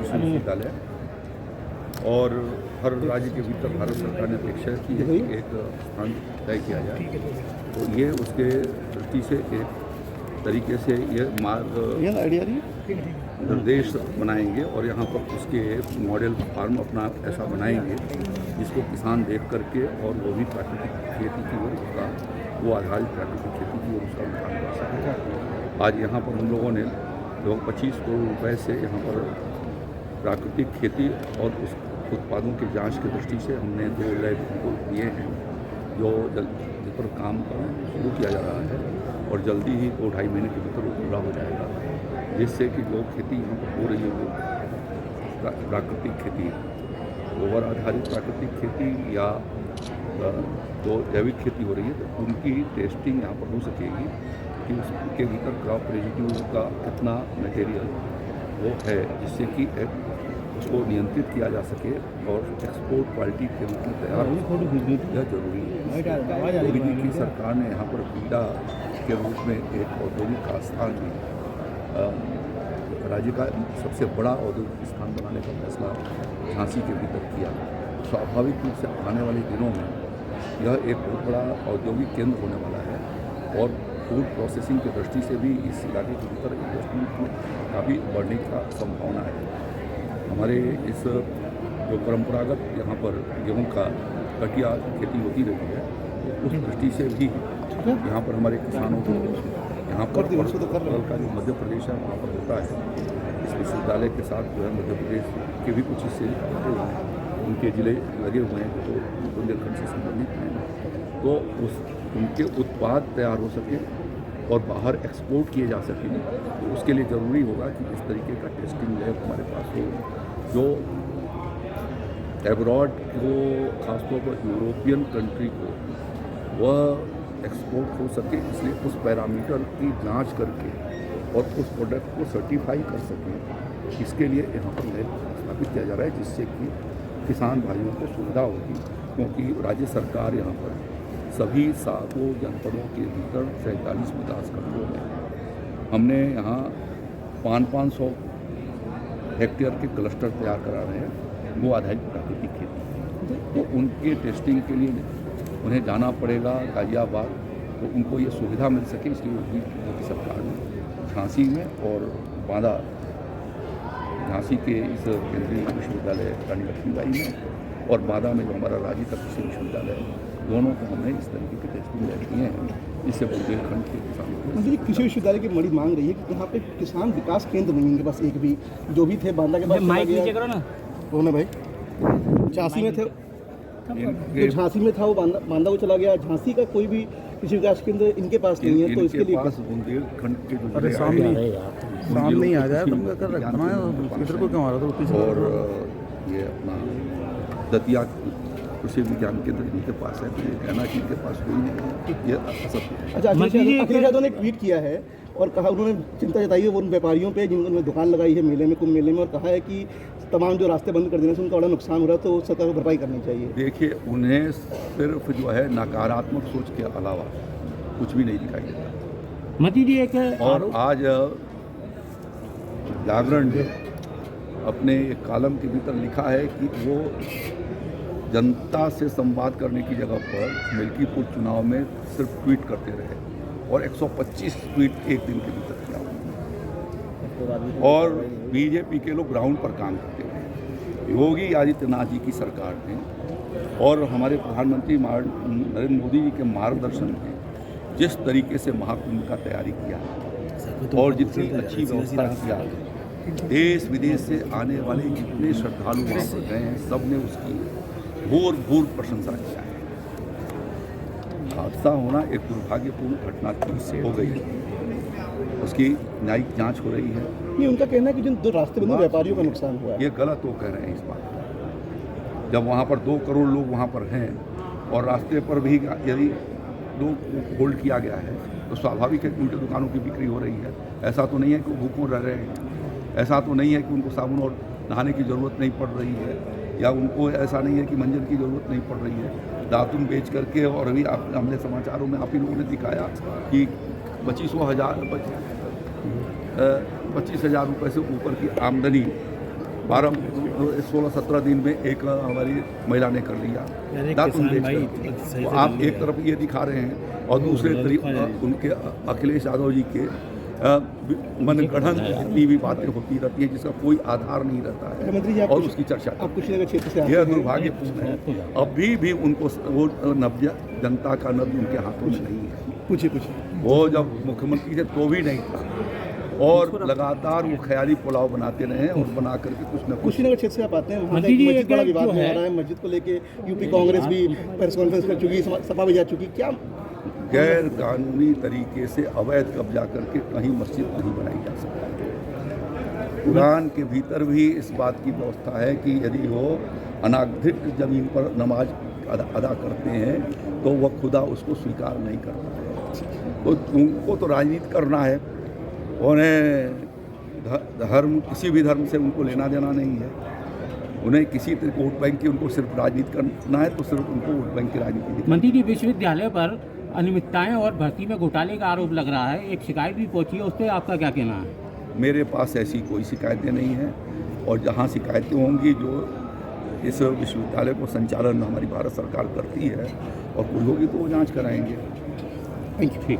कृषि विश्वविद्यालय और हर राज्य के भीतर भारत सरकार ने अपेक्षा की है कि एक स्थान तय किया जाए। तो ये उसके दृष्टि से एक तरीके से ये मार्ग निर्देश बनाएंगे और यहाँ पर उसके मॉडल फार्म अपना ऐसा बनाएंगे जिसको किसान देख करके और वो भी प्राकृतिक खेती की ओर उसका वो आधारित प्राकृतिक खेती की ओर उसका रुझान कर सके। आज यहाँ पर हम लोगों ने लगभग 25 करोड़ रुपए से यहाँ पर प्राकृतिक खेती और उस उत्पादों की जांच की दृष्टि से हमने 2 लैब उनको दिए हैं जो जिस पर काम शुरू किया जा रहा है और जल्दी ही 2-2.5 महीने के भीतर वो पूरा हो जाएगा, जिससे कि जो खेती यहाँ पर हो रही है वो प्राकृतिक खेती, गोबर आधारित प्राकृतिक खेती या जो जैविक खेती हो रही है तो उनकी टेस्टिंग यहाँ पर हो सकेगी कि उसके भीतर क्रॉप रेजिड्यू का कितना मटेरियल वो है, जिससे कि उसको नियंत्रित किया जा सके और एक्सपोर्ट क्वालिटी के रूप में तैयार हो, यह जरूरी है। मोदी जी की सरकार ने यहाँ पर बीडा के रूप में एक औद्योगिक स्थान भी राज्य का सबसे बड़ा औद्योगिक स्थान बनाने का फैसला झांसी के भीतर किया। स्वाभाविक रूप से आने वाले दिनों में यह एक बहुत बड़ा औद्योगिक केंद्र होने वाला है और फूड प्रोसेसिंग की दृष्टि से भी इस इलाके के भीतर इन्वेस्टमेंट में काफ़ी बढ़ने का संभावना है। हमारे इस जो परंपरागत यहाँ पर गेहूं का कटिया खेती होती रही है तो उस दृष्टि से भी यहाँ पर हमारे किसानों को यहाँ पर का जो मध्य प्रदेश है वहाँ पर होता है। इस विश्वविद्यालय के साथ जो है मध्य प्रदेश के भी कुछ हिस्से उनके ज़िले लगे हुए हैं जो बुंदेलखंड से संबंधित हैं, तो उनके उत्पाद तैयार हो सके और बाहर एक्सपोर्ट किए जा सकें। तो उसके लिए ज़रूरी होगा कि इस तरीके का टेस्टिंग लैब हमारे पास हो जो एब्रॉड को, खासतौर पर यूरोपियन कंट्री को वह एक्सपोर्ट हो सके, इसलिए उस पैरामीटर की जांच करके और उस प्रोडक्ट को सर्टिफाई कर सकें। इसके लिए यहाँ पर लैब स्थापित किया जा रहा है जिससे कि किसान भाइयों को सुविधा होगी, क्योंकि राज्य सरकार यहाँ पर सभी 7 जनपदों के भीतर 47 विकास खंडों में हमने यहाँ 500 हेक्टेयर के क्लस्टर तैयार करा रहे हैं वो आधारित प्राकृतिक खेती। तो उनके टेस्टिंग के लिए उन्हें जाना पड़ेगा गाजियाबाद, तो उनको ये सुविधा मिल सके, इसलिए मोदी सरकार ने झांसी में और बांदा झांसी के इस केंद्रीय विश्वविद्यालय रानी लक्ष्मीबाई में और बांदा में जो हमारा राज्य का कृषि विश्वविद्यालय है, दोनों को हमने इस तरीके के टेस्टिंग लैब दिए हैं, इससे बुंदेलखंड के किसानों को। कृषि विश्वविद्यालय की बड़ी मांग रही है कि यहाँ पे किसान विकास केंद्र नहीं, इनके पास एक भी, जो भी थे बांदा के पास वो ना भाई झांसी में थे, तो झांसी में था वो बांदा को चला गया। झांसी का कोई भी कृषि विकास केंद्र इनके पास नहीं है, तो इसके लिए बुंदेलखंड के जो अरे सामने ही आ जाए तुम क्या कर रखना है, इधर को क्यों आ रहा था। और ये अपना दतिया कृषि विज्ञान केंद्र इनके पास है, कहना कि इनके पास कोई नहीं है, ये असत्य। अच्छा, अखिलेश यादव ने ट्वीट किया है और कहा, उन्होंने चिंता जताई है उन व्यापारियों पे जिन्होंने दुकान लगाई है मेले में, कुंभ मेले में, और कहा है कि तमाम जो रास्ते बंद कर देने से उनका बड़ा नुकसान हो रहा है, तो सरकार को भरपाई करनी चाहिए। देखिए, उन्हें सिर्फ जो है नकारात्मक सोच के अलावा कुछ भी नहीं दिखाई देता। मती जी एक और आज जागरण ने अपने एक कॉलम के भीतर लिखा है कि वो जनता से संवाद करने की जगह पर मिल्कीपुर चुनाव में सिर्फ ट्वीट करते रहे और 125 ट्वीट एक दिन के भीतर किया और बीजेपी के लोग ग्राउंड पर काम करते हैं। योगी आदित्यनाथ जी की सरकार ने और हमारे प्रधानमंत्री नरेंद्र मोदी जी के मार्गदर्शन में जिस तरीके से महाकुंभ का तैयारी किया और जितनी अच्छी व्यवस्था किया, देश विदेश से आने वाले जितने श्रद्धालु वहाँ पर गए हैं, सब ने उसकी भूर प्रशंसा किया है। हादसा होना एक दुर्भाग्यपूर्ण घटना हो गई है, उसकी न्यायिक जांच हो रही है। नहीं, उनका कहना है कि जिन 2 रास्ते बंद व्यापारियों का नुकसान हुआ है, ये गलत वो कह रहे हैं इस बात। जब वहाँ पर 2 करोड़ लोग वहाँ पर हैं और रास्ते पर भी यदि लोग होल्ड किया गया है तो स्वाभाविक है कि उनकी दुकानों की बिक्री हो रही है। ऐसा तो नहीं है कि वो भूखों रह रहे हैं, ऐसा तो नहीं है कि उनको साबुन और नहाने की ज़रूरत नहीं पड़ रही है, या उनको ऐसा नहीं है कि मंजन की ज़रूरत नहीं पड़ रही है। दातुन बेच करके, और अभी हमने समाचारों में आप ही लोगों ने दिखाया कि 25,000 रुपये से ऊपर की आमदनी 16-17 दिन में एक हमारी महिला ने कर लिया दातुन बेचकर। तो आप एक तरफ ये दिखा रहे हैं और दूसरे तरफ उनके अखिलेश यादव जी के मनगढ़ंत जितनी भी बातें होती रहती है जिसका कोई आधार नहीं रहता मंत्री जी, है आप और उसकी चर्चा आप कुशीनगर क्षेत्र से आते यह हैं। दुर्भाग्यपूर्ण है। अभी भी उनको वो नब्ज जनता का नब्ज उनके हाथों में नहीं है। पूछिए वो जब मुख्यमंत्री थे तो भी नहीं था और लगातार वो ख्याली पुलाव बनाते रहे और बना करके कुछ न कुछ। कुशीनगर क्षेत्र से आप आते हैं, वहाँ का एक मस्जिद बड़ा विवाद में आ रहा है। मस्जिद को लेके यूपी कांग्रेस भी प्रेस कॉन्फ्रेंस कर चुकी, सपा भी जा चुकी। क्या गैर कानूनी तरीके से अवैध कब्जा करके कहीं मस्जिद नहीं बनाई जा सकती। कुरान के भीतर भी इस बात की व्यवस्था है कि यदि वो अनाधिकृत जमीन पर नमाज अदा करते हैं तो वह खुदा उसको स्वीकार नहीं करता है। तो उनको तो राजनीति करना है, उन्हें धर्म किसी भी धर्म से उनको लेना देना नहीं है। उन्हें किसी तरह वोट बैंक की उनको सिर्फ राजनीति करना है तो सिर्फ उनको वोट बैंक की राजनीति। मंत्री जी, विश्वविद्यालय पर अनियमितताएं और भर्ती में घोटाले का आरोप लग रहा है, एक शिकायत भी पहुंची है, उस पर आपका क्या कहना है? मेरे पास ऐसी कोई शिकायतें नहीं हैं और जहां शिकायतें होंगी जो इस विश्वविद्यालय को संचालन हमारी भारत सरकार करती है और कोई होगी तो वो जांच कराएंगे। Thank you. ठीक।